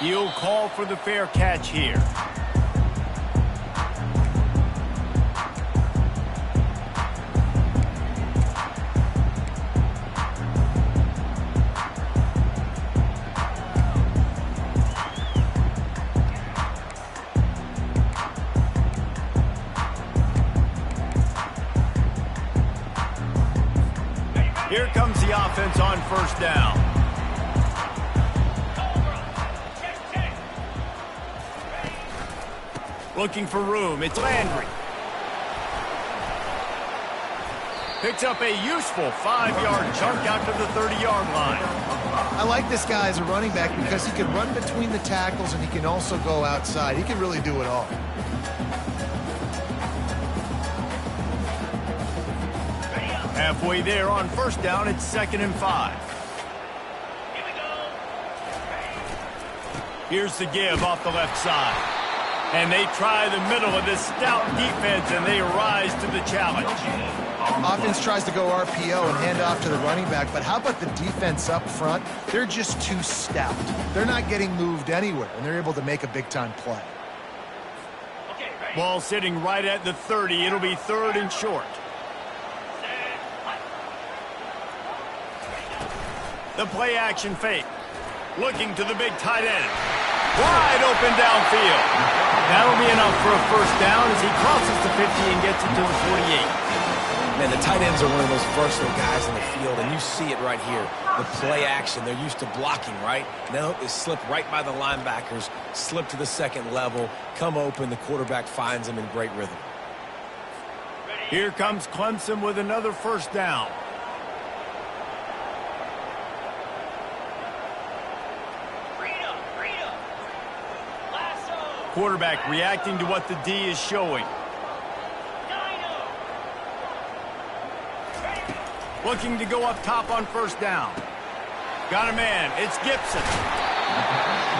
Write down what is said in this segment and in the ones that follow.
He'll call for the fair catch here. Here comes the offense on first down. Looking for room. It's Landry. Picks up a useful 5-yard chunk out to the 30-yard line. I like this guy as a running back because he can run between the tackles and he can also go outside. He can really do it all. Halfway there on first down, it's 2nd and 5. Here we go. Here's the give off the left side. And they try the middle of this stout defense, and they rise to the challenge. Offense tries to go RPO and hand off to the running back, but how about the defense up front? They're just too stout. They're not getting moved anywhere, and they're able to make a big-time play. Okay, ready. Ball sitting right at the 30. It'll be 3rd and short. The play action fake. Looking to the big tight end. Wide open downfield. That'll be enough for a first down as he crosses the 50 and gets it to the 48. Man, the tight ends are one of those versatile guys in the field, and you see it right here. The play action, they're used to blocking, right? Now they slip right by the linebackers, slip to the second level, come open, the quarterback finds them in great rhythm. Here comes Clemson with another first down. Quarterback reacting to what the D is showing. Looking to go up top on first down. Got a man. It's Gibson.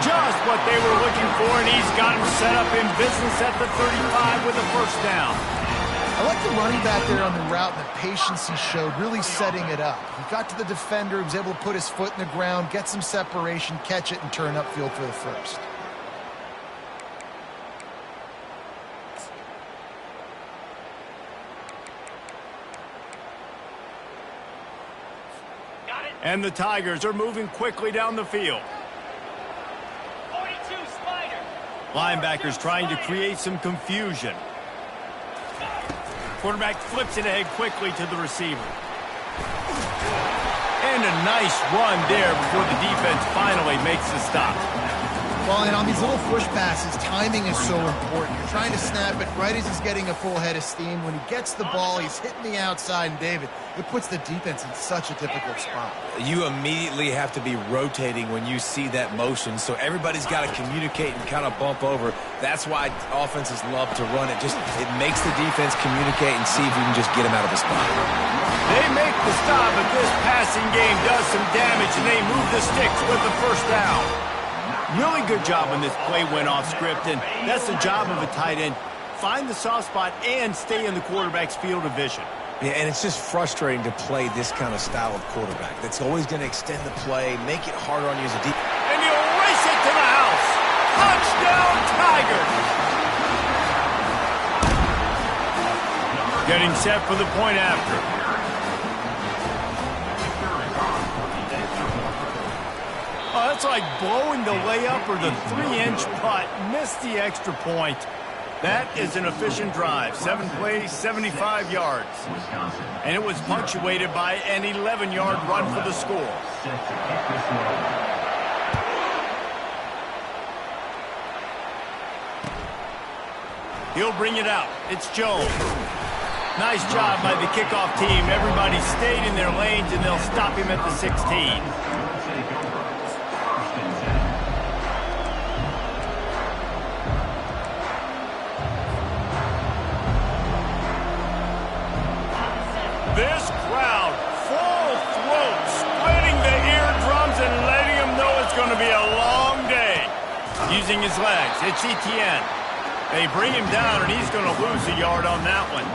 Just what they were looking for, and he's got him set up in business at the 35 with a first down. I like the running back there on the route and the patience he showed, really setting it up. He got to the defender, he was able to put his foot in the ground, get some separation, catch it, and turn upfield for the first. And the Tigers are moving quickly down the field. 42 Spider. Linebackers trying to create some confusion. Quarterback flips it ahead quickly to the receiver. And a nice run there before the defense finally makes the stop. Well, and on these little push passes, timing is so important. You're trying to snap it right as he's getting a full head of steam. When he gets the ball, he's hitting the outside, and David, it puts the defense in such a difficult spot. You immediately have to be rotating when you see that motion, so everybody's got to communicate and kind of bump over. That's why offenses love to run it. It makes the defense communicate and see if you can just get him out of a spot. They make the stop, but this passing game does some damage, and they move the sticks with the first down. Really good job when this play went off script, and that's the job of a tight end. Find the soft spot and stay in the quarterback's field of vision. Yeah, and it's just frustrating to play this kind of style of quarterback. That's always going to extend the play, make it harder on you as a deep. And he'll race it to the house. Touchdown, Tigers. Getting set for the point after. Oh, that's like blowing the layup or the 3-inch putt. Missed the extra point. That is an efficient drive. 7 plays, 75 yards. And it was punctuated by an 11-yard run for the score. He'll bring it out. It's Jones. Nice job by the kickoff team. Everybody stayed in their lanes, and they'll stop him at the 16. This crowd, full throat, splitting the eardrums and letting him know it's going to be a long day. Using his legs, it's Etienne. They bring him down, and he's going to lose a yard on that one.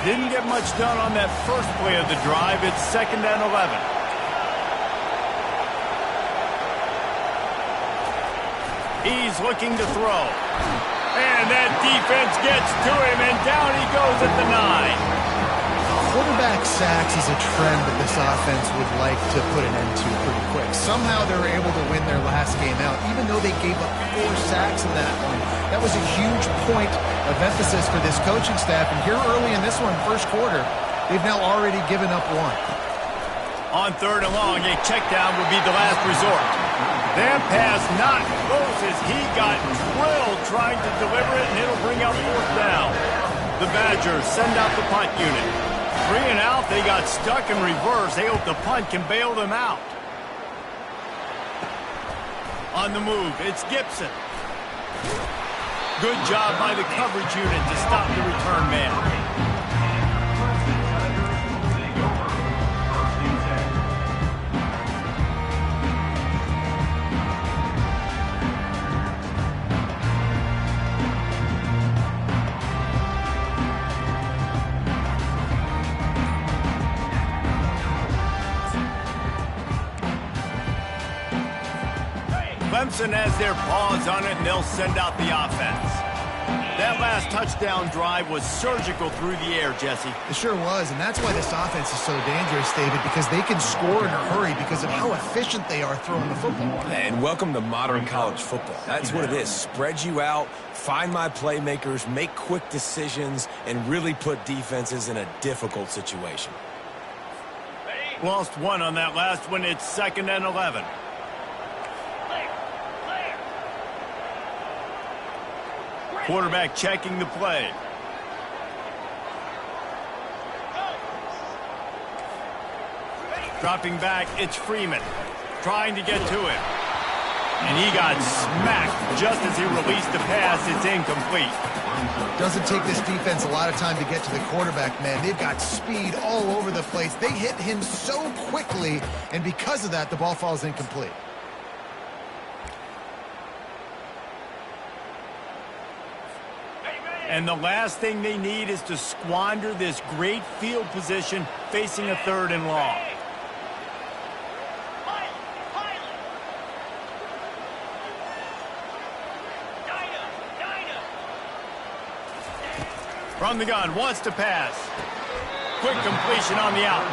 Didn't get much done on that first play of the drive. It's 2nd and 11. He's looking to throw. And that defense gets to him, and down he goes at the 9. Quarterback sacks is a trend that this offense would like to put an end to pretty quick. Somehow they were able to win their last game out, even though they gave up 4 sacks in that one. That was a huge point of emphasis for this coaching staff. And here early in this one, first quarter, they've now already given up 1. On 3rd and long, a check down would be the last resort. That pass not close as he got drilled trying to deliver it, and it'll bring up 4th down. The Badgers send out the punt unit. 3 and out, they got stuck in reverse. They hope the punt can bail them out. On the move, it's Gibson. Good job by the coverage unit to stop the return man. Clemson has their paws on it, and they'll send out the offense. That last touchdown drive was surgical through the air, Jesse. It sure was, and that's why this offense is so dangerous, David, because they can score in a hurry because of how efficient they are throwing the football. And welcome to modern college football. That's what it is. Spread you out, find my playmakers, make quick decisions, and really put defenses in a difficult situation. Lost 1 on that last one. It's 2nd and 11. Quarterback checking the play. Dropping back, it's Freeman. Trying to get to him. And he got smacked just as he released the pass. It's incomplete. Doesn't take this defense a lot of time to get to the quarterback, man. They've got speed all over the place. They hit him so quickly, and because of that, the ball falls incomplete. And the last thing they need is to squander this great field position facing a 3rd and long. From the gun, wants to pass. Quick completion on the out.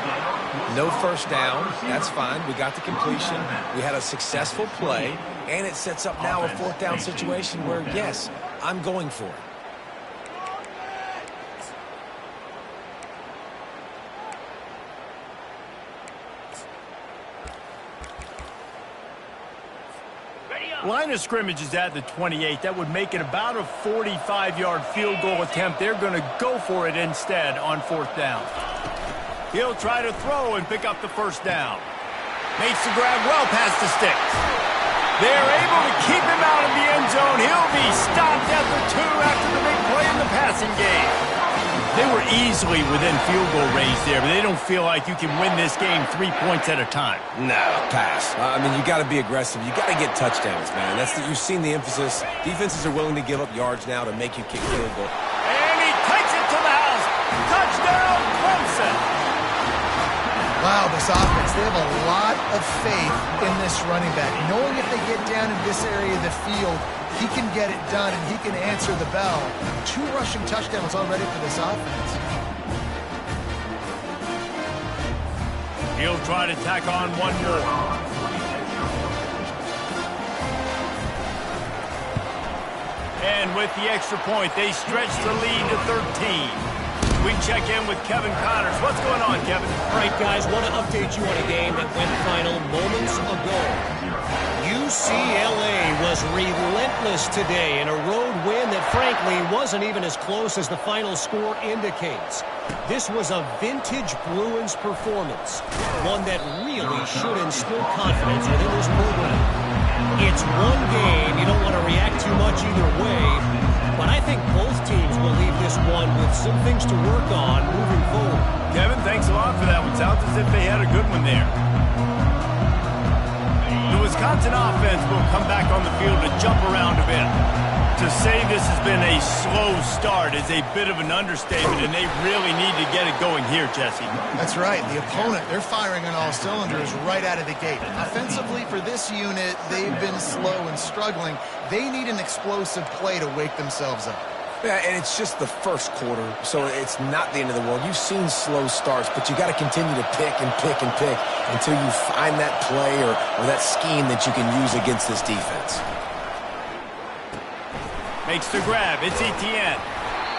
No first down. That's fine. We got the completion. We had a successful play, and it sets up now a 4th down situation where, yes, I'm going for it. Line of scrimmage is at the 28. That would make it about a 45-yard field goal attempt. They're going to go for it instead on 4th down. He'll try to throw and pick up the 1st down. Makes the grab well past the sticks. They're able to keep him out of the end zone. He'll be stopped at the 2 after the big play in the passing game. They were easily within field goal range there, but they don't feel like you can win this game 3 points at a time. No, pass. I mean, you got to be aggressive. You got to get touchdowns, man. You've seen the emphasis. Defenses are willing to give up yards now to make you kick field goal. And he takes it to the house. Touchdown, Clemson. Wow, this offense, they have a lot of faith in this running back. Knowing if they get down in this area of the field, he can get it done and he can answer the bell. 2 rushing touchdowns already for this offense. He'll try to tack on 1 more. And with the extra point, they stretch the lead to 13. We check in with Kevin Connors. What's going on, Kevin? All right, guys, want to update you on a game that went final moments ago. UCLA was relentless today in a road win that, frankly, wasn't even as close as the final score indicates. This was a vintage Bruins performance, one that really should instill confidence within this program. It's one game. You don't want to react too much either way, but I think both teams will leave this one with some things to work on moving forward. Kevin, thanks a lot for that one. Sounds as if they had a good one there. The Wisconsin offense will come back on the field to jump around a bit. To say this has been a slow start is a bit of an understatement, and they really need to get it going here, Jesse. That's right. The opponent, they're firing on all cylinders right out of the gate. Offensively, for this unit, they've been slow and struggling. They need an explosive play to wake themselves up. Yeah, and it's just the first quarter, so it's not the end of the world. You've seen slow starts, but you got to continue to pick and pick and pick until you find that play or that scheme that you can use against this defense. Makes the grab. It's Etienne.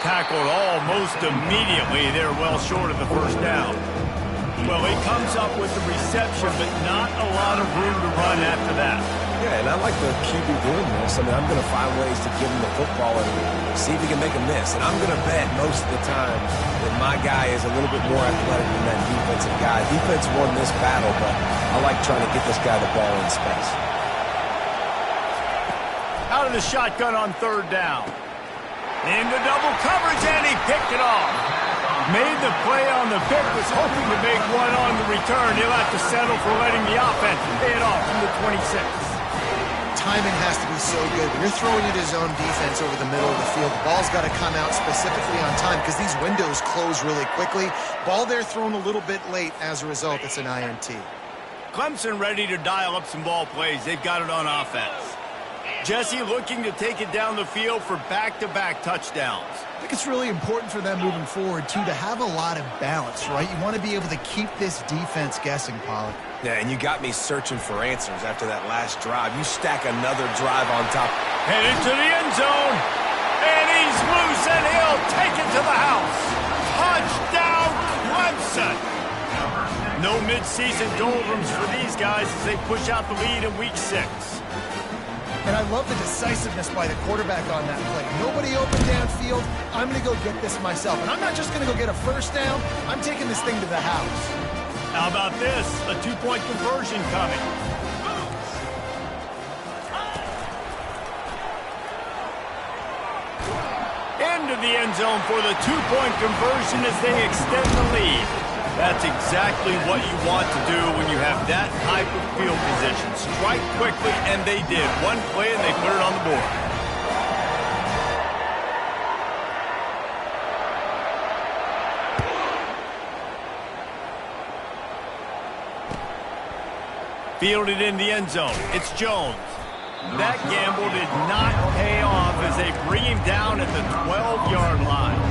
Tackled almost immediately. They're well short of the first down. Well, he comes up with the reception, but not a lot of room to run after that. Yeah, and I like the QB doing this. I mean, I'm going to find ways to give him the football and see if he can make a miss. And I'm going to bet most of the time that my guy is a little bit more athletic than that defensive guy. Defense won this battle, but I like trying to get this guy the ball in space. Out of the shotgun on third down. Into double coverage, and he picked it off. Made the play on the pick, was hoping to make one on the return. He'll have to settle for letting the offense pay it off from the 26. Timing has to be so good. When you're throwing it his own defense over the middle of the field, the ball's got to come out specifically on time because these windows close really quickly. Ball there thrown a little bit late. As a result, it's an INT. Clemson ready to dial up some ball plays. They've got it on offense. Jesse looking to take it down the field for back-to-back touchdowns. I think it's really important for them moving forward, too, to have a lot of balance, right? You want to be able to keep this defense guessing, Pollard. Yeah, and you got me searching for answers after that last drive. You stack another drive on top. Headed to the end zone. And he's loose, and he'll take it to the house. Touchdown, Clemson. No midseason doldrums for these guys as they push out the lead in Week 6. And I love the decisiveness by the quarterback on that play. Nobody open downfield. I'm going to go get this myself. And I'm not just going to go get a first down. I'm taking this thing to the house. How about this? A two-point conversion coming. Into the end zone for the two-point conversion as they extend the lead. That's exactly what you want to do when you have that type of field position. Strike quickly, and they did. One play, and they put it on the board. Fielded in the end zone. It's Jones. That gamble did not pay off as they bring him down at the 12-yard line.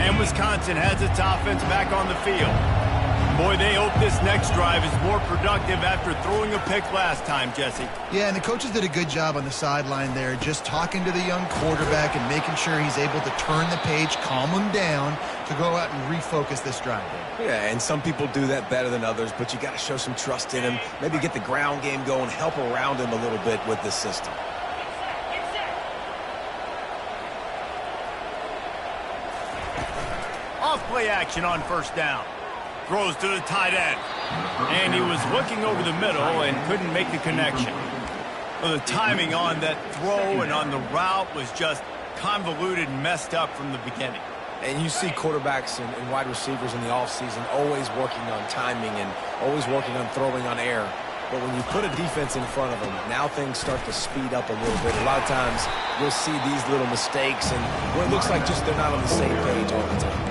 And Wisconsin has its offense back on the field. Boy, they hope this next drive is more productive after throwing a pick last time, Jesse. Yeah, and the coaches did a good job on the sideline there, just talking to the young quarterback and making sure he's able to turn the page, calm him down to go out and refocus this drive. Yeah, and some people do that better than others, but you got to show some trust in him. Maybe get the ground game going, help around him a little bit with this system. Off-play action on first down. Throws to the tight end. And he was looking over the middle and couldn't make the connection. Well, the timing on that throw and on the route was just convoluted and messed up from the beginning. And you see quarterbacks and wide receivers in the offseason always working on timing and always working on throwing on air. But when you put a defense in front of them, now things start to speed up a little bit. A lot of times you'll see these little mistakes and where it looks like just they're not on the same page all the time.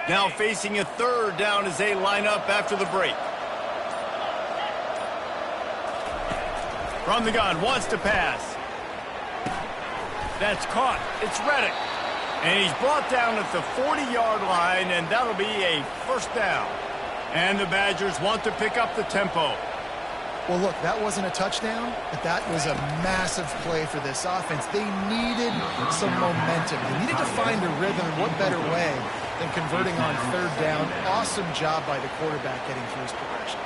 Now facing a third down as they line up after the break. From the gun, wants to pass. That's caught. It's Reddick. And he's brought down at the 40-yard line, and that'll be a first down. And the Badgers want to pick up the tempo. Well, look, that wasn't a touchdown, but that was a massive play for this offense. They needed some momentum. They needed to find a rhythm, and what better way than converting on third down. Awesome job by the quarterback getting through his progression.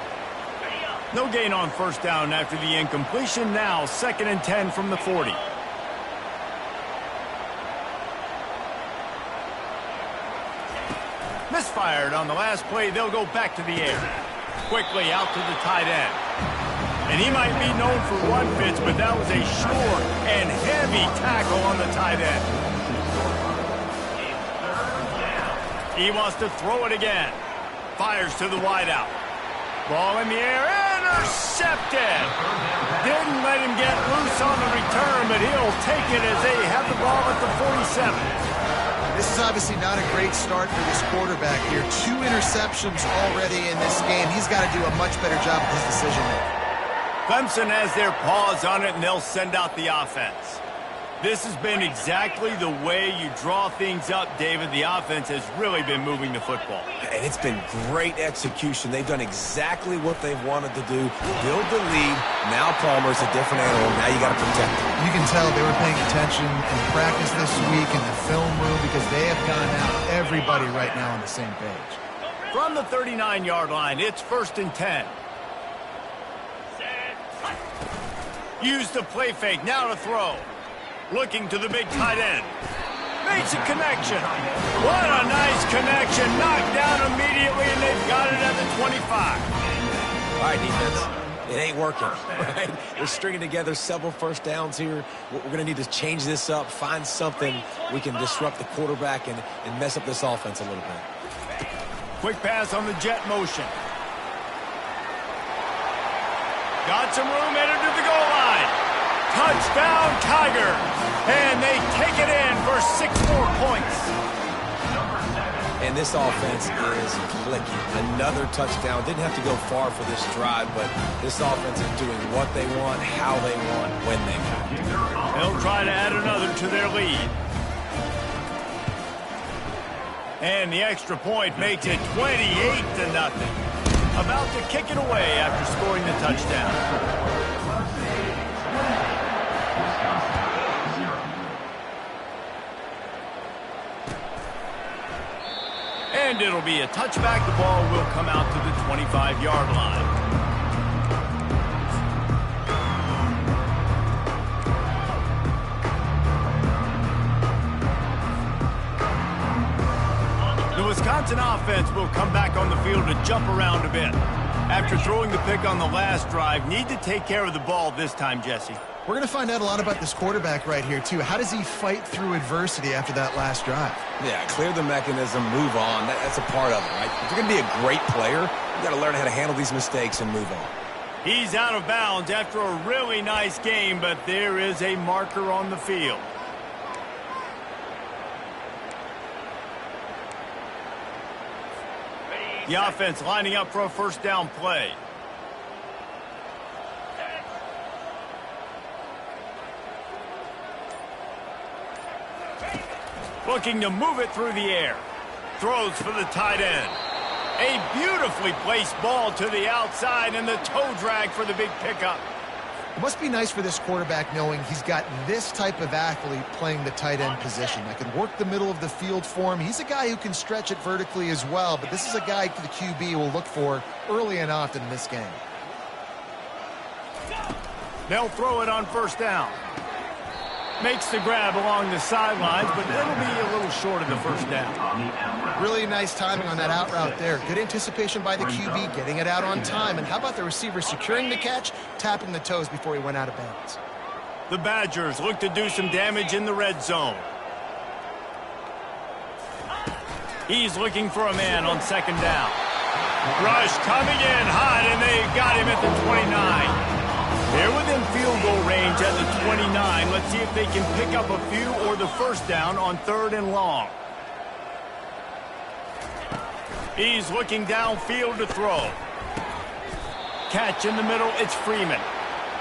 No gain on first down after the incompletion. Now 2nd and 10 from the 40. Misfired on the last play. They'll go back to the air. Quickly out to the tight end. And he might be known for run fits, but that was a short and heavy tackle on the tight end. He wants to throw it again. Fires to the wideout. Ball in the air. Intercepted. Didn't let him get loose on the return, but he'll take it as they have the ball at the 47. This is obviously not a great start for this quarterback here. 2 interceptions already in this game. He's got to do a much better job with his decision-making. Clemson has their paws on it, and they'll send out the offense. This has been exactly the way you draw things up, David. The offense has really been moving the football. And it's been great execution. They've done exactly what they've wanted to do. Build the lead. Now Palmer's a different animal. Now you got to protect him. You can tell they were paying attention in practice this week in the film room because they have gotten out everybody right now on the same page. From the 39-yard line, it's 1st and 10. Use the play fake. Now to throw. Looking to the big tight end. Makes a connection. What a nice connection. Knocked down immediately, and they've got it at the 25. All right, defense. It ain't working, right? We're stringing together several first downs here. We're going to need to change this up, find something we can disrupt the quarterback and mess up this offense a little bit. Quick pass on the jet motion. Got some room, headed to the goal line. Touchdown, Tiger. And they take it in for 6 more points. And this offense is clicking. Another touchdown. Didn't have to go far for this drive, but this offense is doing what they want, how they want, when they want. They'll try to add another to their lead. And the extra point makes it 28-0. About to kick it away after scoring the touchdown. And it'll be a touchback. The ball will come out to the 25-yard line. The Wisconsin offense will come back on the field to jump around a bit. After throwing the pick on the last drive, need to take care of the ball this time, Jesse. We're going to find out a lot about this quarterback right here, too. How does he fight through adversity after that last drive? Yeah, clear the mechanism, move on. That's a part of it, right? If you're going to be a great player, you got to learn how to handle these mistakes and move on. He's out of bounds after a really nice game, but there is a marker on the field. The offense lining up for a first down play. Looking to move it through the air. Throws for the tight end. A beautifully placed ball to the outside, and the toe drag for the big pickup. It must be nice for this quarterback knowing he's got this type of athlete playing the tight end position that can work the middle of the field for him. He's a guy who can stretch it vertically as well, but this is a guy the QB will look for early and often in this game. They'll throw it on first down. Makes the grab along the sidelines, but it'll be a little short of the first down. Really nice timing on that out route there. Good anticipation by the QB, getting it out on time. And how about the receiver securing the catch, tapping the toes before he went out of bounds? The Badgers look to do some damage in the red zone. He's looking for a man on second down. Rush coming in hot, and they got him at the 29. They're within field goal range at the 29. Let's see if they can pick up a few or the first down on third and long. He's looking downfield to throw. Catch in the middle, it's Freeman.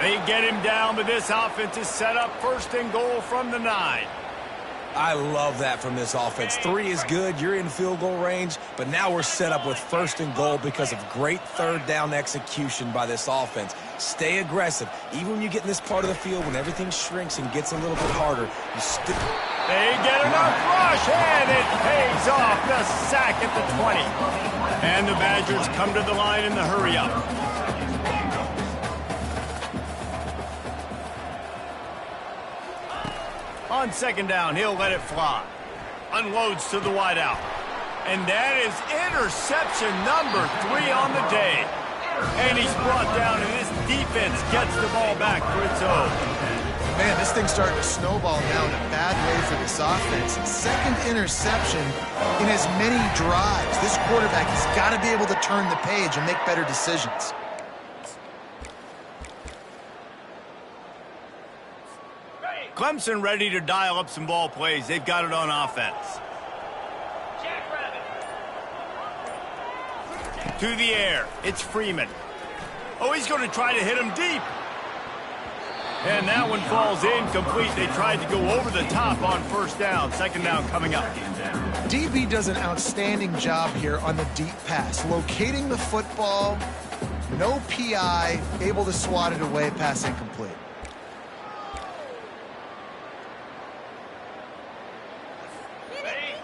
They get him down, but this offense is set up 1st and goal from the 9. I love that from this offense. 3 is good. You're in field goal range, but now we're set up with 1st and goal because of great 3rd down execution by this offense. Stay aggressive. Even when you get in this part of the field, when everything shrinks and gets a little bit harder, you still... They get enough rush, and it pays off. The sack at the 20. And the Badgers come to the line in the hurry-up. On 2nd down, he'll let it fly. Unloads to the wideout. And that is interception number 3 on the day. And he's brought down, and this defense gets the ball back for its own. Man, this thing's starting to snowball now in a bad way for this offense. 2nd interception in as many drives. This quarterback has got to be able to turn the page and make better decisions. Clemson ready to dial up some ball plays. They've got it on offense. To the air. It's Freeman. Oh, he's going to try to hit him deep. And that one falls incomplete. They tried to go over the top on 1st down. 2nd down coming up. DB does an outstanding job here on the deep pass. Locating the football, no PI, able to swat it away, pass incomplete.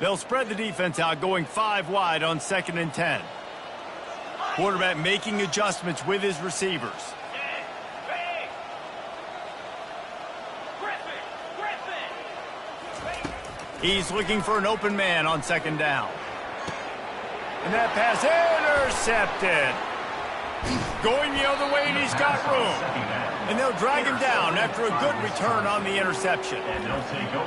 They'll spread the defense out, going 5 wide on 2nd and 10. Quarterback making adjustments with his receivers. He's looking for an open man on 2nd down. And that pass intercepted. Going the other way, and he's got room. And they'll drag him down after a good return on the interception.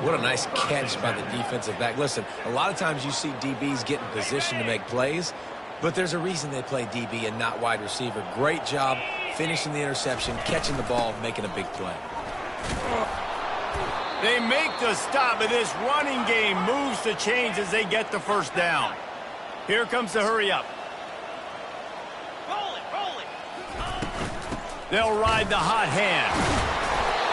What a nice catch by the defensive back. Listen, a lot of times you see DBs get in position to make plays, but there's a reason they play DB and not wide receiver. Great job finishing the interception, catching the ball, making a big play. They make the stop, but this running game moves the chains as they get the 1st down. Here comes the hurry-up. They'll ride the hot hand.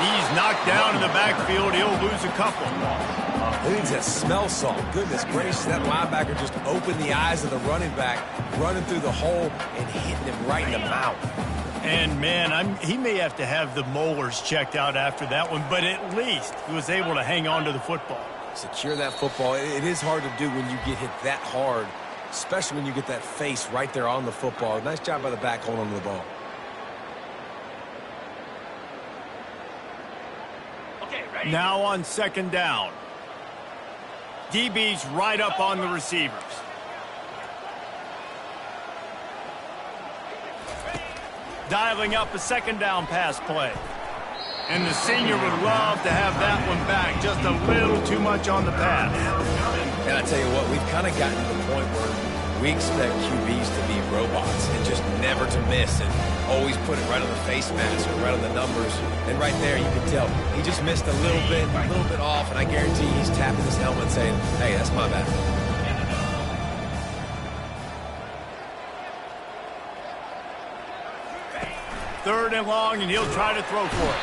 He's knocked down in the backfield. He'll lose a couple. Who needs that smell salt? Goodness gracious, that linebacker just opened the eyes of the running back, running through the hole and hitting him right in the mouth. And, man, he may have to have the molars checked out after that one, but at least he was able to hang on to the football. Secure that football. It is hard to do when you get hit that hard, especially when you get that face right there on the football. Nice job by the back holding on to the ball. Now on 2nd down. DB's right up on the receivers. Dialing up a 2nd down pass play. And the senior would love to have that one back. Just a little too much on the pass. And I tell you what, we've kind of gotten to the point where we expect QBs to be robots and just never to miss and always put it right on the face mask or right on the numbers. And right there, you can tell he just missed a little bit off, and I guarantee he's tapping his helmet saying, hey, that's my bad. 3rd and long, and he'll try to throw for it.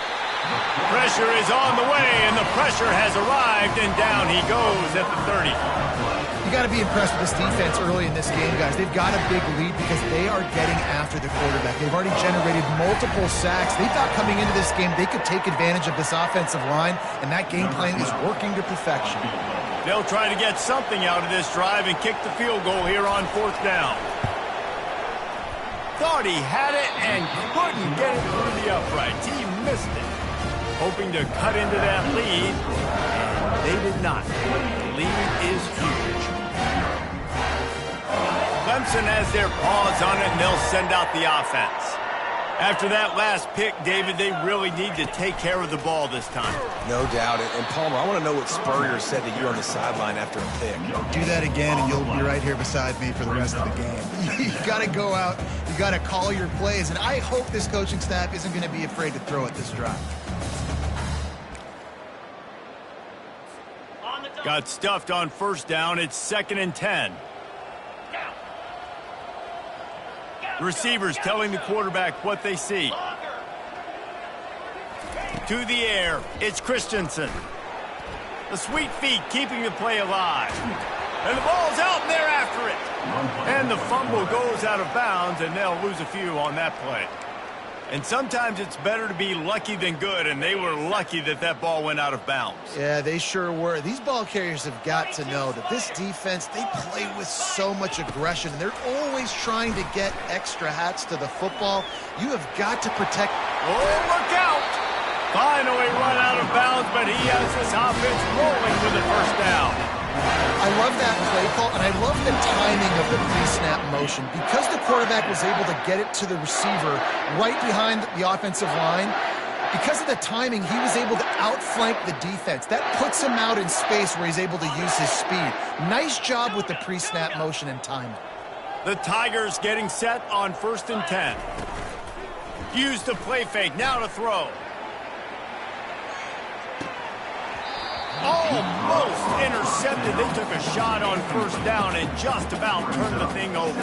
Pressure is on the way, and the pressure has arrived, and down he goes at the 30. You got to be impressed with this defense early in this game, guys. They've got a big lead because they are getting after the quarterback. They've already generated multiple sacks. They thought coming into this game they could take advantage of this offensive line, and that game plan is working to perfection. They'll try to get something out of this drive and kick the field goal here on 4th down. Thought he had it and couldn't get it through the uprights. He missed it. Hoping to cut into that lead, and they did not. The lead is huge. Clemson has their paws on it, and they'll send out the offense. After that last pick, David, they really need to take care of the ball this time. No doubt. And Palmer, I want to know what Spurrier said to you on the sideline after a pick. Do that again, and you'll be right here beside me for the rest of the game. You got to go out. You got to call your plays, and I hope this coaching staff isn't going to be afraid to throw it this drive. Got stuffed on 1st down. It's 2nd and 10. Receivers telling the quarterback what they see. To the air, it's Christensen. The sweet feet keeping the play alive. And the ball's out, and they're after it. And the fumble goes out of bounds, and they'll lose a few on that play. And sometimes it's better to be lucky than good, and they were lucky that that ball went out of bounds. Yeah, they sure were. These ball carriers have got to know that this defense, they play with so much aggression. They're always trying to get extra hats to the football. You have got to protect. Oh, look out! Finally run out of bounds, but he has this offense rolling with the first down. I love that play call, and I love the timing of the pre-snap motion. Because the quarterback was able to get it to the receiver right behind the offensive line, because of the timing, he was able to outflank the defense. That puts him out in space where he's able to use his speed. Nice job with the pre-snap motion and timing. The Tigers getting set on 1st and 10. Use the play fake, now to throw. Almost intercepted. They took a shot on 1st down and just about turned the thing over.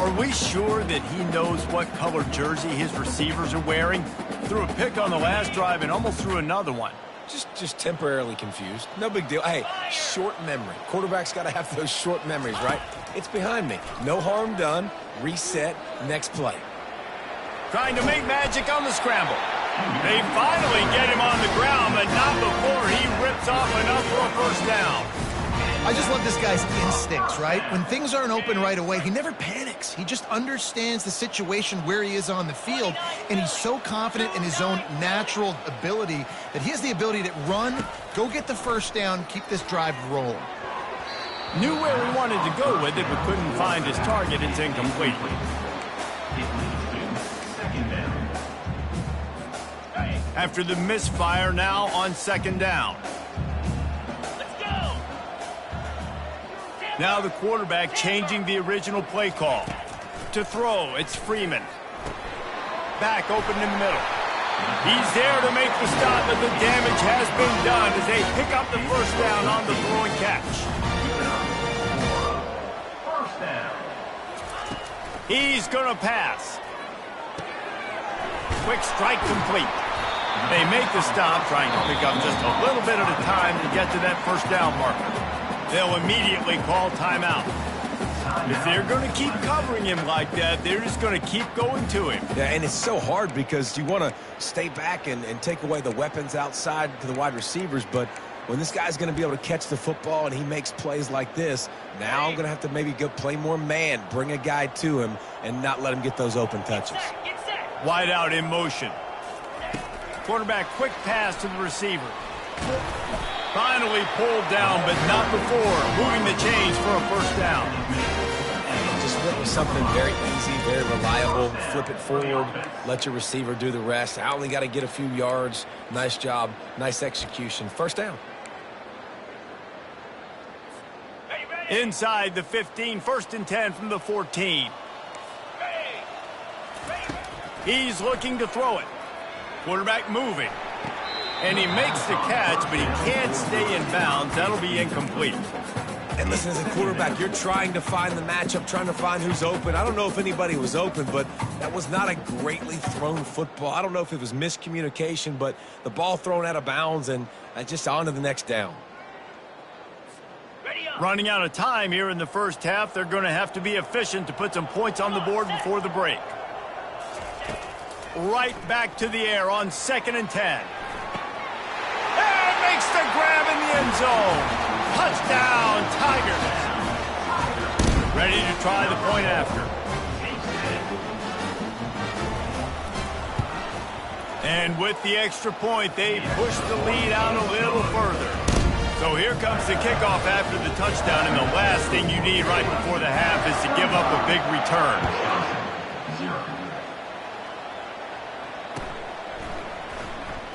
Are we sure that he knows what color jersey his receivers are wearing? Threw a pick on the last drive and almost threw another one. Just temporarily confused. No big deal. Hey, short memory. Quarterback's got to have those short memories, right? It's behind me. No harm done. Reset. Next play. Trying to make magic on the scramble. They finally get him on the ground, but not before he rips off enough for a 1st down. I just love this guy's instincts, right? When things aren't open right away, he never panics. He just understands the situation where he is on the field, and he's so confident in his own natural ability that he has the ability to run, go get the 1st down, keep this drive rolling. Knew where he wanted to go with it, but couldn't find his target. It's incomplete. After the misfire, now on 2nd down. Let's go. Now the quarterback changing the original play call. To throw, it's Freeman. Back open in the middle. He's there to make the stop, but the damage has been done as they pick up the 1st down on the throw and catch. 1st down. He's going to pass. Quick strike complete. They make the stop, trying to pick up just a little bit at a time to get to that 1st down marker. They'll immediately call timeout. If they're going to keep covering him like that, they're just going to keep going to him. Yeah, and it's so hard because you want to stay back and take away the weapons outside to the wide receivers, but when this guy's going to be able to catch the football and he makes plays like this, now I'm going to have to maybe go play more man, bring a guy to him, and not let him get those open touches. Get set. Wide out in motion. Quarterback quick pass to the receiver. Finally pulled down, but not before moving the chains for a 1st down. Just went with something very easy, very reliable. Flip it forward, let your receiver do the rest. I only got to get a few yards. Nice job, nice execution. 1st down. Inside the 15, 1st and 10 from the 14. He's looking to throw it. Quarterback moving. And he makes the catch, but he can't stay in bounds. That'll be incomplete. And listen, as a quarterback, you're trying to find the matchup, trying to find who's open. I don't know if anybody was open, but that was not a greatly thrown football. I don't know if it was miscommunication, but the ball thrown out of bounds and just on to the next down. Running out of time here in the 1st half. They're going to have to be efficient to put some points on the board before the break. Right back to the air on 2nd and 10. And makes the grab in the end zone. Touchdown, Tigers. Ready to try the point after. And with the extra point, they push the lead out a little further. So here comes the kickoff after the touchdown, and the last thing you need right before the half is to give up a big return.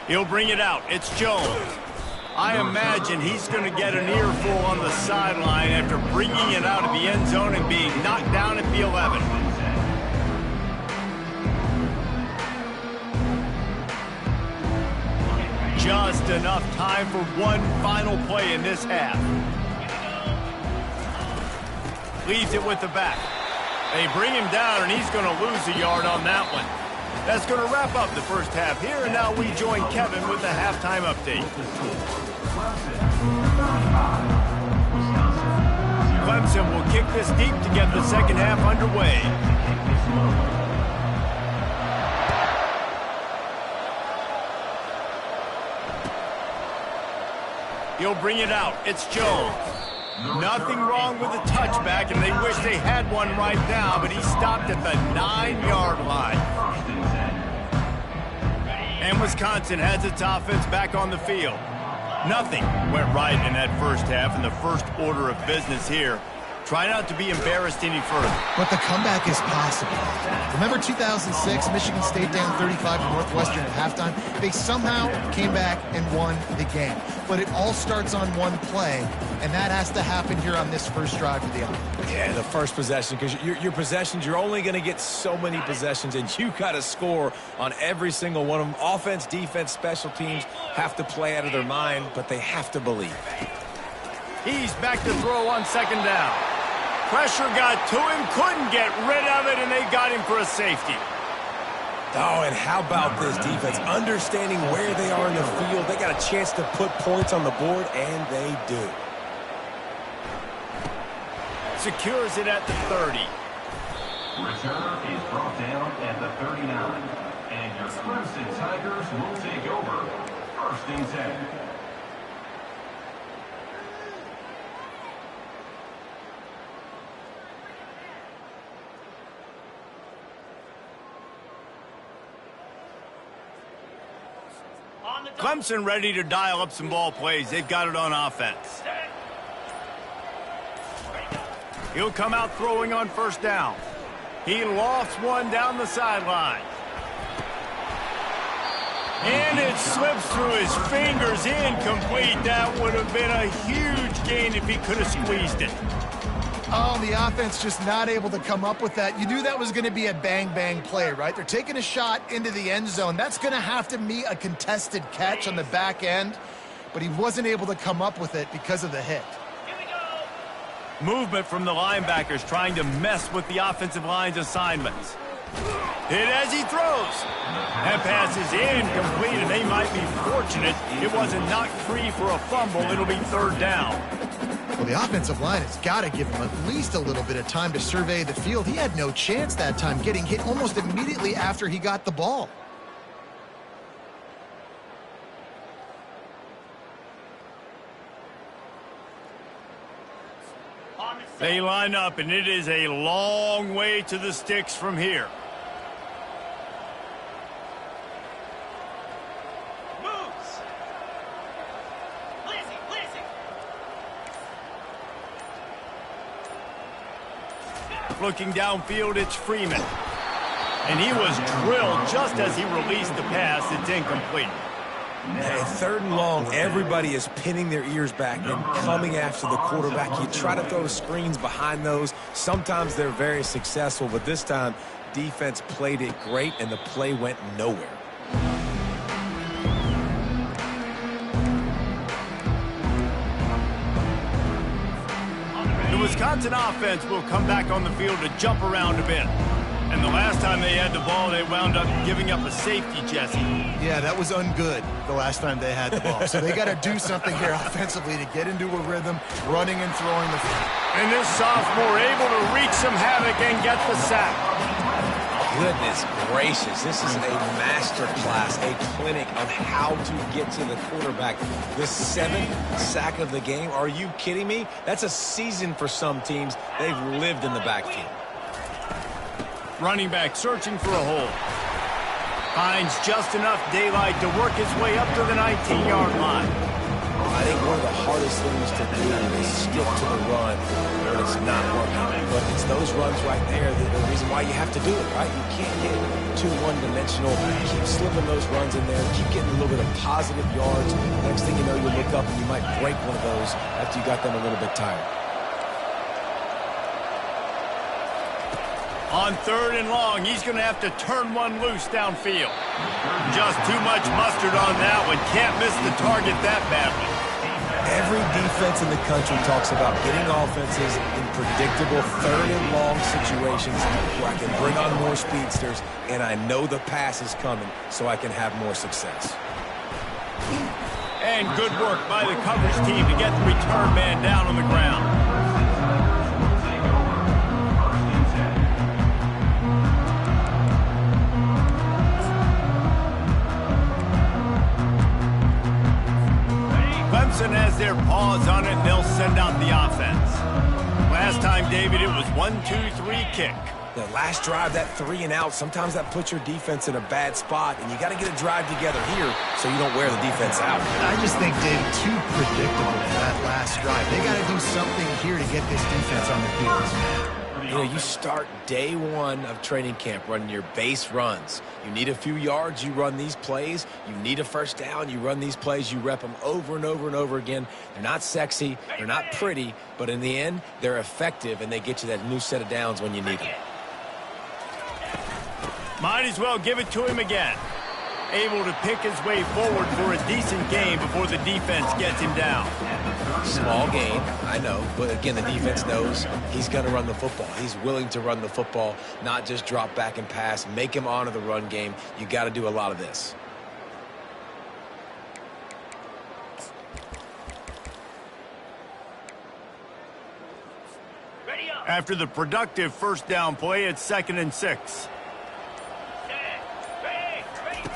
He'll bring it out. It's Jones. I imagine he's going to get an earful on the sideline after bringing it out of the end zone and being knocked down at the 11. Just enough time for one final play in this half. Leaves it with the back. They bring him down, and he's going to lose a yard on that one. That's going to wrap up the first half here, and now we join Kevin with the halftime update. Clemson will kick this deep to get the second half underway. He'll bring it out. It's Jones. Nothing wrong with the touchback, and they wish they had one right now, but he stopped at the 9-yard line. And Wisconsin has its offense back on the field. Nothing went right in that first half, and the first order of business here. Try not to be embarrassed any further. But the comeback is possible. Remember 2006, Michigan State down 35 to Northwestern at halftime? They somehow came back and won the game. But it all starts on one play, and that has to happen here on this first drive for the offense. Yeah, the first possession, because your possessions, you're only going to get so many possessions, and you got to score on every single one of them. Offense, defense, special teams have to play out of their mind, but they have to believe. He's back to throw on second down. Pressure got to him, couldn't get rid of it, and they got him for a safety. Oh, and how about this defense? Understanding where they are in the field. They got a chance to put points on the board, and they do. Secures it at the 30. Return is brought down at the 39. And your Clemson Tigers will take over. First and 10. Clemson ready to dial up some ball plays. They've got it on offense. He'll come out throwing on first down. He lofts one down the sideline. And it slips through his fingers, incomplete. That would have been a huge gain if he could have squeezed it. Oh, the offense just not able to come up with that. You knew that was going to be a bang-bang play, right? They're taking a shot into the end zone. That's going to have to be a contested catch on the back end, but he wasn't able to come up with it because of the hit. Movement from the linebackers trying to mess with the offensive line's assignments. Hit as he throws. That pass is incomplete, and they might be fortunate it wasn't knocked free for a fumble. It'll be third down. Well, the offensive line has got to give him at least a little bit of time to survey the field. He had no chance that time, getting hit almost immediately after he got the ball. They line up, and it is a long way to the sticks from here. Looking downfield, it's Freeman. And he was drilled just as he released the pass. It's incomplete. Hey, third and long, everybody is pinning their ears back and coming after the quarterback. You try to throw screens behind those. Sometimes they're very successful, but this time, defense played it great, and the play went nowhere. The Wisconsin offense will come back on the field to jump around a bit. And the last time they had the ball, they wound up giving up a safety, Jesse. Yeah, that was ungood the last time they had the ball. So they got to do something here offensively to get into a rhythm, running and throwing the football. And this sophomore able to wreak some havoc and get the sack. Goodness gracious, this is a master class, a clinic on how to get to the quarterback. The 7th sack of the game, are you kidding me? That's a season for some teams. They've lived in the backfield. Running back searching for a hole. Finds just enough daylight to work his way up to the 19-yard line. I think one of the hardest things to do is stick to the run when it's not working. But it's those runs right there that are the reason why you have to do it, right? You can't get too one-dimensional. Keep slipping those runs in there. Keep getting a little bit of positive yards. Next thing you know, you look up and you might break one of those after you got them a little bit tired. On third and long, he's going to have to turn one loose downfield. Just too much mustard on that one. Can't miss the target that badly. Every defense in the country talks about getting offenses in predictable third and long situations where I can bring on more speedsters and I know the pass is coming so I can have more success. And good work by the coverage team to get the return man down on the ground. Clemson has their paws on it, and they'll send out the offense. Last time, David, it was 1-2-3 kick. The last drive, that 3 and out, sometimes that puts your defense in a bad spot, and you got to get a drive together here so you don't wear the defense out. I just think, David, too predictable for that last drive. They got to do something here to get this defense on their heels. You know, you start day one of training camp running your base runs. You need a few yards, you run these plays. You need a first down, you run these plays. You rep them over and over and over again. They're not sexy, they're not pretty, but in the end, they're effective, and they get you that new set of downs when you need them. Might as well give it to him again. Able to pick his way forward for a decent game before the defense gets him down. Small gain, I know, but again, the defense knows he's going to run the football. He's willing to run the football, not just drop back and pass, make him honor the run game. You got to do a lot of this. After the productive first down play, it's 2nd and 6.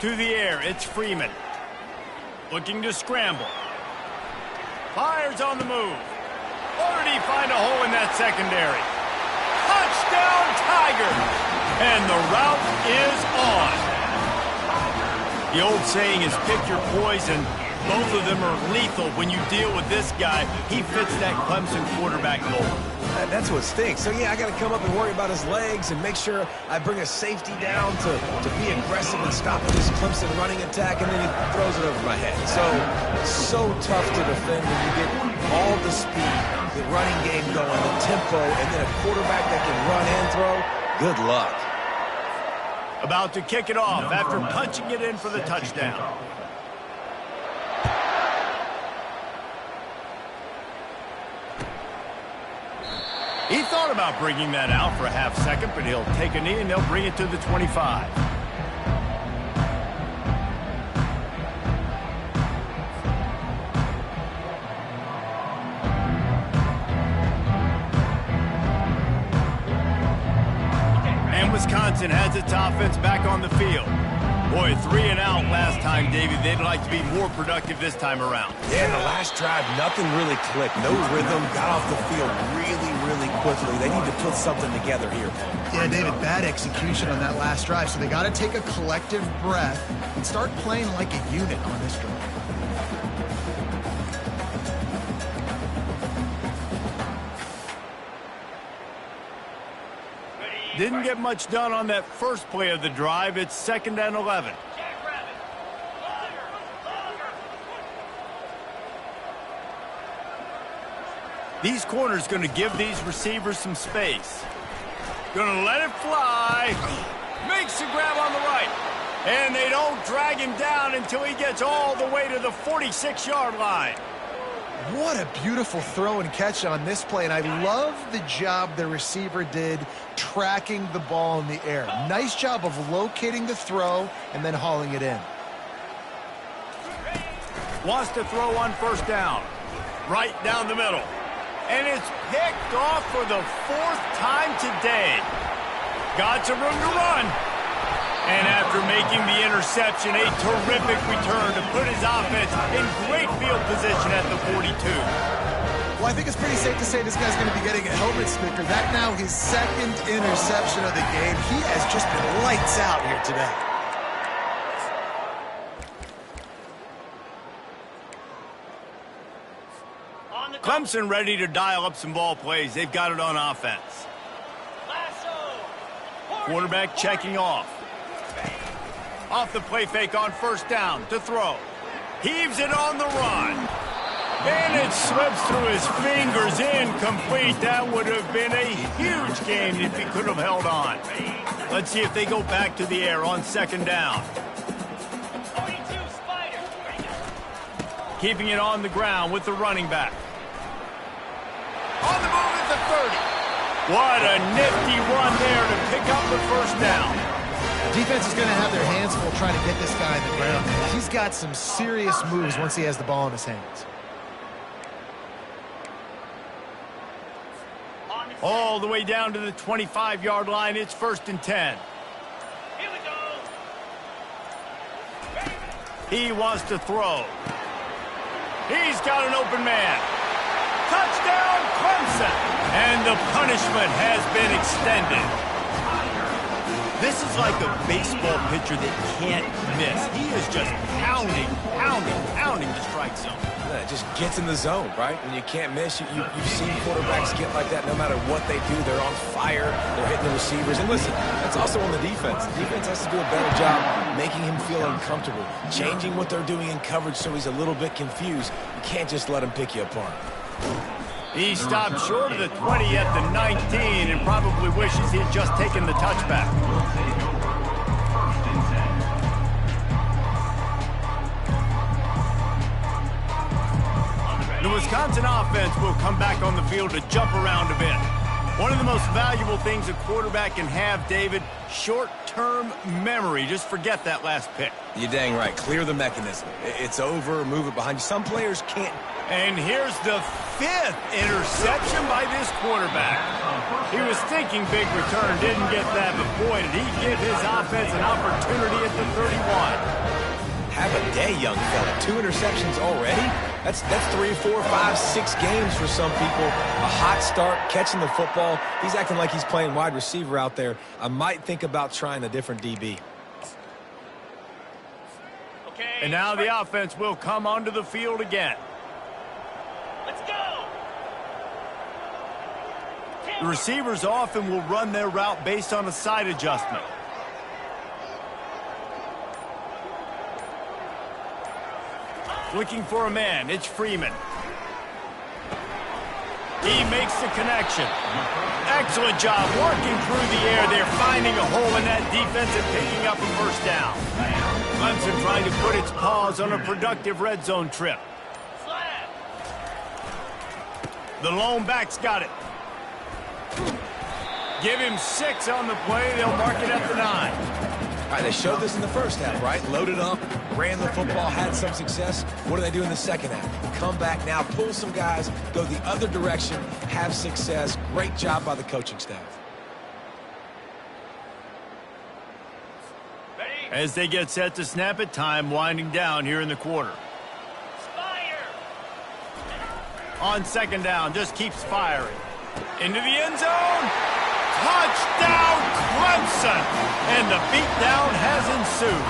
To the air, it's Freeman. Looking to scramble. Fires on the move. Or did he find a hole in that secondary? Touchdown, Tigers! And the route is on. The old saying is pick your poison. Both of them are lethal when you deal with this guy. He fits that Clemson quarterback mold. That's what stinks. So, yeah, I got to come up and worry about his legs and make sure I bring a safety down to be aggressive and stop this Clemson running attack, and then he throws it over my head. So tough to defend when you get all the speed, the running game going, the tempo, and then a quarterback that can run and throw. Good luck. About to kick it off after punching it in for the touchdown. He thought about bringing that out for a half second, but he'll take a knee and they'll bring it to the 25. And Wisconsin has its offense back on the field. Boy, 3 and out last time, David. They'd like to be more productive this time around. Yeah, in the last drive, nothing really clicked. No rhythm, got off the field really quickly. They need to put something together here. Yeah, David, bad execution on that last drive. So they got to take a collective breath and start playing like a unit on this drive. Didn't get much done on that first play of the drive. It's 2nd and 11. These corners going to give these receivers some space. Going to let it fly. Makes the grab on the right. And they don't drag him down until he gets all the way to the 46-yard line. What a beautiful throw and catch on this play, and I love the job the receiver did tracking the ball in the air. Nice job of locating the throw and then hauling it in. Wants to throw on first down. Right down the middle. And it's picked off for the 4th time today. Got some room to run. And after making the interception, a terrific return to put his offense in great field position at the 42. Well, I think it's pretty safe to say this guy's going to be getting a helmet sticker. That now his 2nd interception of the game. He has just been lights out here today. Clemson ready to dial up some ball plays. They've got it on offense. Quarterback checking off. Off the play fake on first down to throw. Heaves it on the run. And it slips through his fingers, incomplete. That would have been a huge gain if he could have held on. Let's see if they go back to the air on 2nd down. keeping it on the ground with the running back. On the move at the 30. What a nifty run there to pick up the first down. Defense is going to have their hands full trying to get this guy in the ground. He's got some serious moves once he has the ball in his hands. All the way down to the 25-yard line. It's 1st and 10. Here we go. He wants to throw. He's got an open man. Touchdown, Clemson. And the punishment has been extended. This is like a baseball pitcher that can't miss. He is just pounding the strike zone. Yeah, it just gets in the zone, right? When you can't miss, you've seen quarterbacks get like that no matter what they do. They're on fire. They're hitting the receivers. And listen, that's also on the defense. The defense has to do a better job making him feel uncomfortable, changing what they're doing in coverage so he's a little bit confused. You can't just let him pick you apart. He stopped short of the 20 at the 19 and probably wishes he had just taken the touchback. The Wisconsin offense will come back on the field to jump around a bit. One of the most valuable things a quarterback can have, David, short-term memory. Just forget that last pick. You're dang right. Clear the mechanism. It's over. Move it behind you. Some players can't. And here's the 5th interception by this quarterback. He was thinking big return, didn't get that, but boy, did he give his offense an opportunity at the 31. Have a day, young fella. 2 interceptions already? That's 3, 4, 5, 6 games for some people. A hot start, catching the football. He's acting like he's playing wide receiver out there. I might think about trying a different DB. Okay. And now the offense will come onto the field again. Let's go. The receivers often will run their route based on a side adjustment. Looking for a man. It's Freeman. He makes the connection. Excellent job working through the air. They're finding a hole in that defense and picking up a first down. Clemson trying to put its paws on a productive red zone trip. The lone back's got it. Give him 6 on the play. They'll mark it at the 9. All right, they showed this in the first half, right? Loaded up, ran the football, had some success. What do they do in the second half? Come back now, pull some guys, go the other direction, have success. Great job by the coaching staff. As they get set to snap it, time winding down here in the quarter. On 2nd down, just keeps firing. Into the end zone. Touchdown, Clemson! And the beatdown has ensued.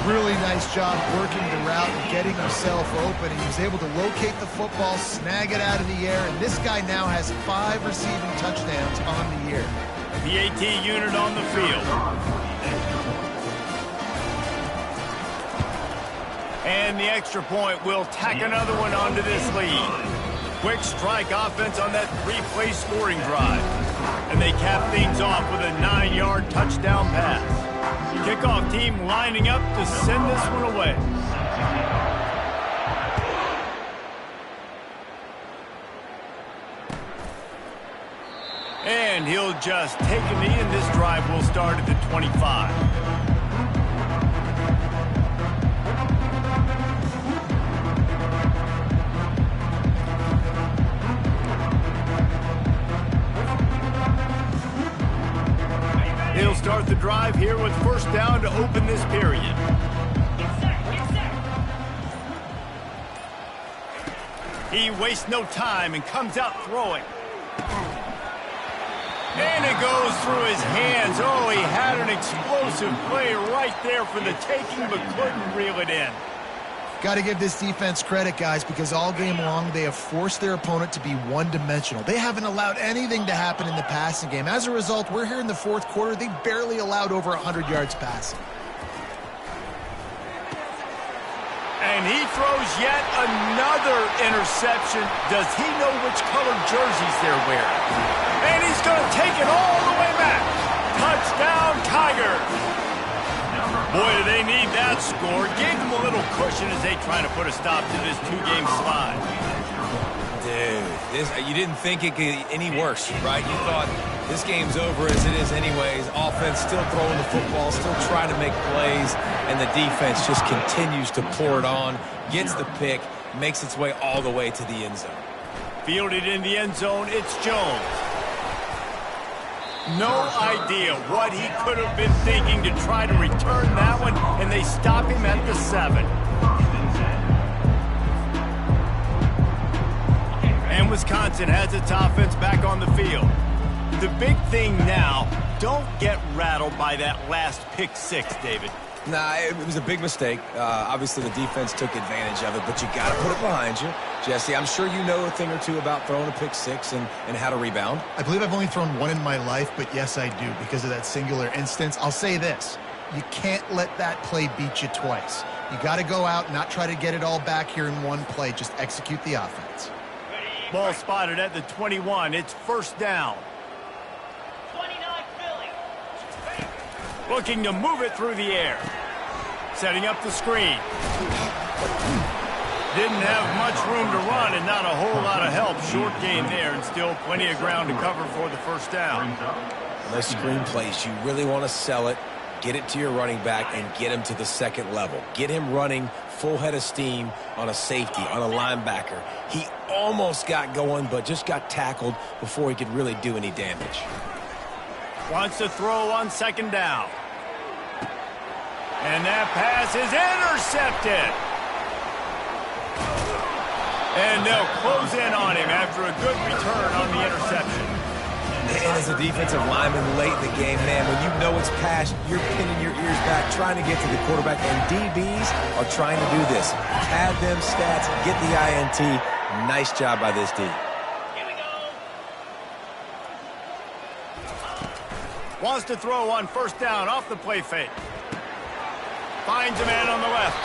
Really nice job working the route and getting himself open. He was able to locate the football, snag it out of the air, and this guy now has 5 receiving touchdowns on the year. The AT unit on the field. And the extra point will tack another one onto this lead. Quick strike offense on that 3-play scoring drive. And they cap things off with a 9-yard touchdown pass. Kickoff team lining up to send this one away. And he'll just take a knee, and this drive will start at the 25. He'll start the drive here with 1st down to open this period. He wastes no time and comes out throwing. And it goes through his hands. Oh, he had an explosive play right there for the taking, but couldn't reel it in. Got to give this defense credit, guys, because all game long they have forced their opponent to be one-dimensional. They haven't allowed anything to happen in the passing game. As a result, we're here in the 4th quarter. They barely allowed over 100 yards passing. And he throws yet another interception. Does he know which colored jerseys they're wearing? And he's going to take it all the way back. Touchdown, Tigers. Boy, do they need that score. Gave them a little cushion as they try to put a stop to this two-game slide. Dude, you didn't think it could get any worse, right? You thought this game's over as it is anyways. Offense still throwing the football, still trying to make plays, and the defense just continues to pour it on, gets the pick, makes its way all the way to the end zone. Fielded in the end zone, it's Jones. No idea what he could have been thinking to try to return that one, and they stop him at the 7. And Wisconsin has its offense back on the field. The big thing now, don't get rattled by that last pick 6, David. Nah, it was a big mistake. Obviously, the defense took advantage of it, but you got to put it behind you. Jesse, I'm sure you know a thing or two about throwing a pick 6 and how to rebound. I believe I've only thrown one in my life, but yes, I do because of that singular instance. I'll say this. You can't let that play beat you twice. You got to go out and not try to get it all back here in one play. Just execute the offense. Ball spotted at the 21. It's first down. 29 Philly. Looking to move it through the air. Setting up the screen. Didn't have much room to run and not a whole lot of help. Short gain there and still plenty of ground to cover for the first down. Those screen plays, you really want to sell it, get it to your running back, and get him to the second level. Get him running full head of steam on a safety, on a linebacker. He almost got going, but just got tackled before he could really do any damage. Wants to throw on second down. And that pass is intercepted. And they'll close in on him after a good return on the interception. And as a defensive lineman late in the game, man, when you know it's past, you're pinning your ears back, trying to get to the quarterback, and DBs are trying to do this. Pad them stats, get the INT. Nice job by this D. Here we go. Wants to throw on first down off the play fake. Finds a man on the left.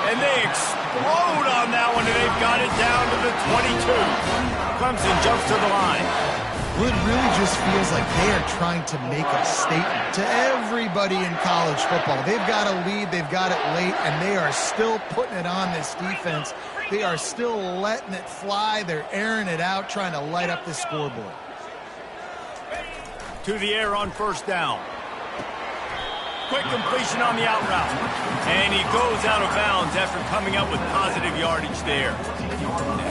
And they explode on that one, and they've got it down to the 22. Clemson jumps to the line. Well, it really just feels like they are trying to make a statement to everybody in college football. They've got a lead, they've got it late, and they are still putting it on this defense. They are still letting it fly. They're airing it out, trying to light up this scoreboard. To the air on first down. Quick completion on the out route. And he goes out of bounds after coming up with positive yardage there.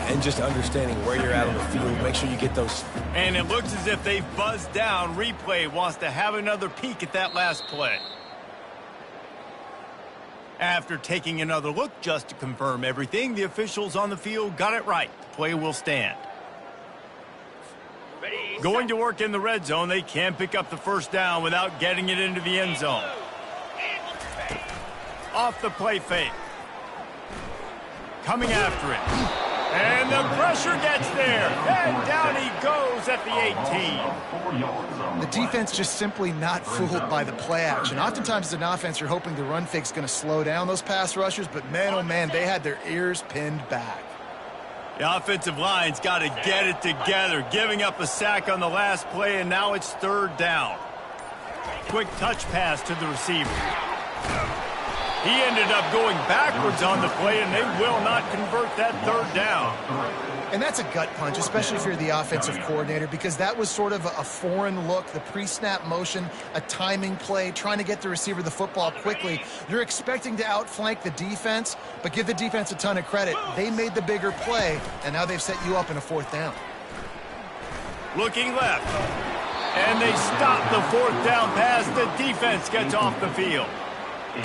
And just understanding where you're at on the field, make sure you get those. And it looks as if they've buzzed down. Replay wants to have another peek at that last play. After taking another look just to confirm everything, the officials on the field got it right. The play will stand. Ready, Going to work in the red zone, they can pick up the first down without getting it into the end zone. Off the play fake. Coming after it. And the pressure gets there. And down he goes at the 18. The defense just simply not fooled by the play action. Oftentimes as an offense, you're hoping the run fake's going to slow down those pass rushers, but man, oh man, they had their ears pinned back. The offensive line's got to get it together, giving up a sack on the last play, and now it's third down. Quick touch pass to the receiver. He ended up going backwards on the play, and they will not convert that third down. And that's a gut punch, especially if you're the offensive coordinator, because that was sort of a foreign look, the pre-snap motion, a timing play, trying to get the receiver the football quickly. You're expecting to outflank the defense, but give the defense a ton of credit. They made the bigger play, and now they've set you up in a fourth down. Looking left. And they stop the fourth down pass. The defense gets off the field.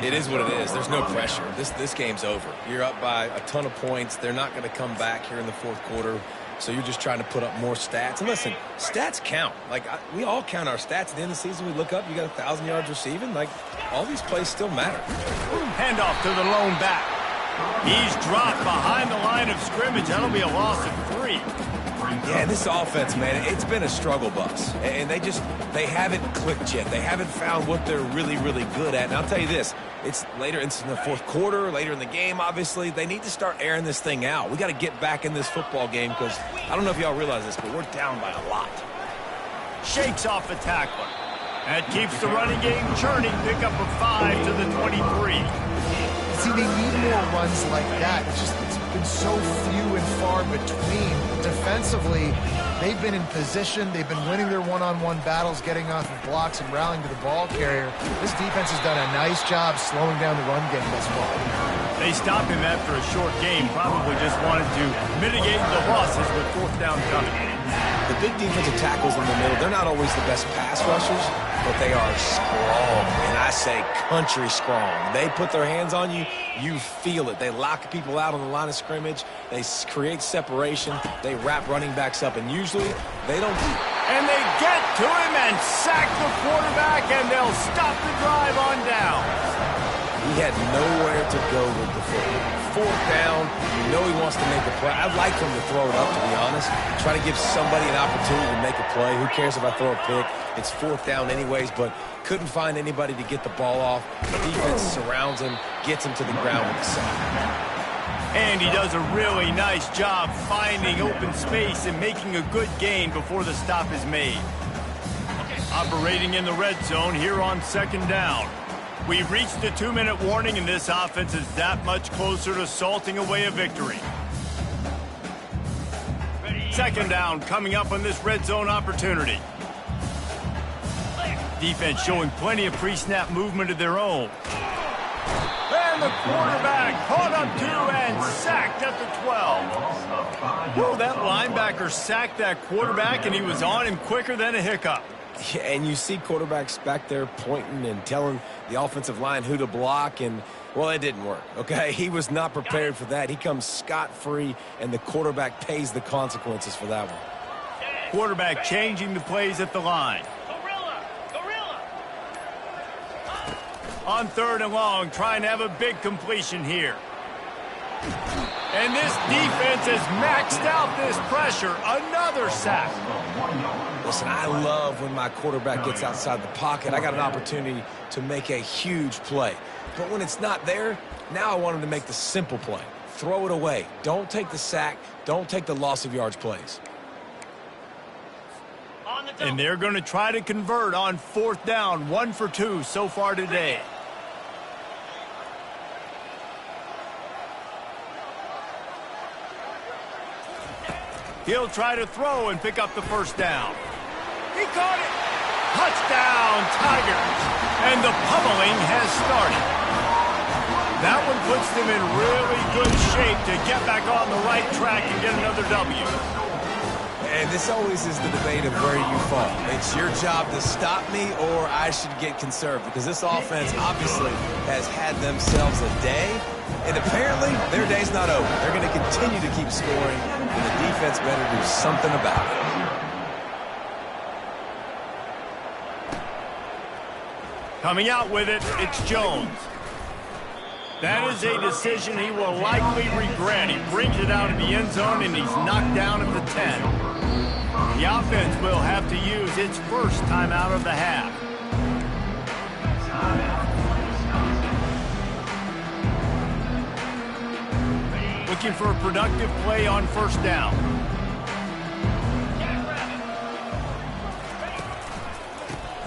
It is what it is. There's no pressure. This game's over. You're up by a ton of points. They're not going to come back here in the fourth quarter, so you're just trying to put up more stats. And listen, stats count. Like, we all count our stats. At the end of the season, we look up, you got 1,000 yards receiving. Like, all these plays still matter. Handoff to the lone back. He's dropped behind the line of scrimmage. That'll be a loss of 3. Yeah, this offense, man, it's been a struggle bus. And they haven't clicked yet. They haven't found what they're really, really good at. And I'll tell you this, it's in the fourth quarter, later in the game, obviously. They need to start airing this thing out. We got to get back in this football game because I don't know if y'all realize this, but we're down by a lot. Shakes off the tackler. That keeps the running game churning. Pick up a 5 to the 23. See, they need more runs like that. It's been so few and far between. Defensively, they've been in position. They've been winning their one-on-one battles, getting off of blocks and rallying to the ball carrier. This defense has done a nice job slowing down the run game thus far. They stopped him after a short game. Probably just wanted to mitigate the losses with fourth down coming. The big defensive tackles in the middle, they're not always the best pass rushers, but they are strong, and I say country strong. They put their hands on you, you feel it. They lock people out on the line of scrimmage. They create separation. They wrap running backs up, and usually they don't. And they get to him and sack the quarterback, and they'll stop the drive on down. He had nowhere to go with the football. Fourth down, you know he wants to make a play. I'd like for him to throw it up, to be honest. Try to give somebody an opportunity to make a play. Who cares if I throw a pick? It's fourth down anyways, but couldn't find anybody to get the ball off. The defense surrounds him, gets him to the ground with a sack. And he does a really nice job finding open space and making a good gain before the stop is made. Operating in the red zone here on second down. We've reached the 2-minute warning, and this offense is that much closer to salting away a victory. Second down coming up on this red zone opportunity. Defense showing plenty of pre-snap movement of their own. And the quarterback caught up to and sacked at the 12. Well, that linebacker sacked that quarterback, and he was on him quicker than a hiccup. Yeah, and you see quarterbacks back there pointing and telling the offensive line who to block, and, well, it didn't work, okay? He was not prepared for that. He comes scot-free, and the quarterback pays the consequences for that one. Quarterback changing the plays at the line. Gorilla! On third and long, trying to have a big completion here. And this defense has maxed out this pressure. Another sack. Listen, I love when my quarterback gets outside the pocket. I got an opportunity to make a huge play. But when it's not there, now I want him to make the simple play. Throw it away. Don't take the sack. Don't take the loss of yards plays. And they're going to try to convert on fourth down. 1 for 2 so far today. He'll try to throw and pick up the first down. He caught it. Touchdown, Tigers. And the pummeling has started. That one puts them in really good shape to get back on the right track and get another W. And this always is the debate of where you fall. It's your job to stop me, or I should get conserved, because this offense obviously has had themselves a day, and apparently their day's not over. They're going to continue to keep scoring, and the defense better do something about it. Coming out with it, it's Jones. That is a decision he will likely regret. He brings it out of the end zone, and he's knocked down at the 10. The offense will have to use its first timeout of the half. Looking for a productive play on first down.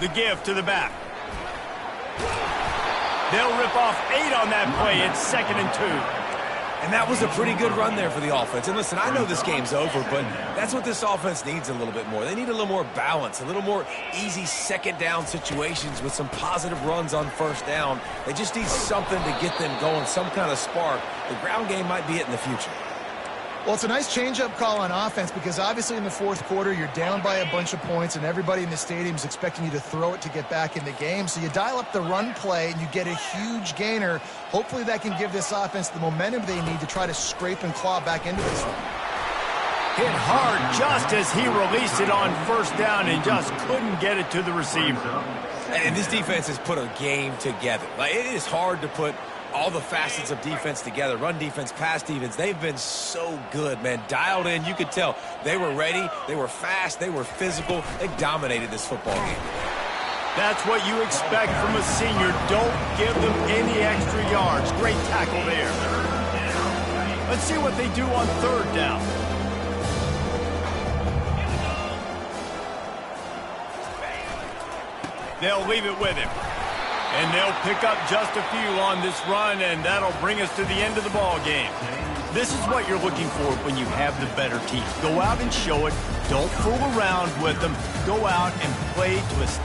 The give to the back. They'll rip off 8 on that play. It's 2nd and 2. And that was a pretty good run there for the offense. And listen, I know this game's over, but that's what this offense needs a little bit more. They need a little more balance, a little more easy second down situations with some positive runs on first down. They just need something to get them going, some kind of spark. The ground game might be it in the future. Well, it's a nice change-up call on offense, because obviously in the fourth quarter, you're down by a bunch of points, and everybody in the stadium is expecting you to throw it to get back in the game. So you dial up the run play, and you get a huge gainer. Hopefully that can give this offense the momentum they need to try to scrape and claw back into this one. Hit hard just as he released it on first down and just couldn't get it to the receiver. And this defense has put a game together. Like, it is hard to put all the facets of defense together. Run defense, pass defense. They've been so good, man. Dialed in. You could tell they were ready. They were fast. They were physical. They dominated this football game. That's what you expect from a senior. Don't give them any extra yards. Great tackle there. Let's see what they do on third down. They'll leave it with him. And they'll pick up just a few on this run, and that'll bring us to the end of the ball game. This is what you're looking for when you have the better team. Go out and show it. Don't fool around with them. Go out and play to a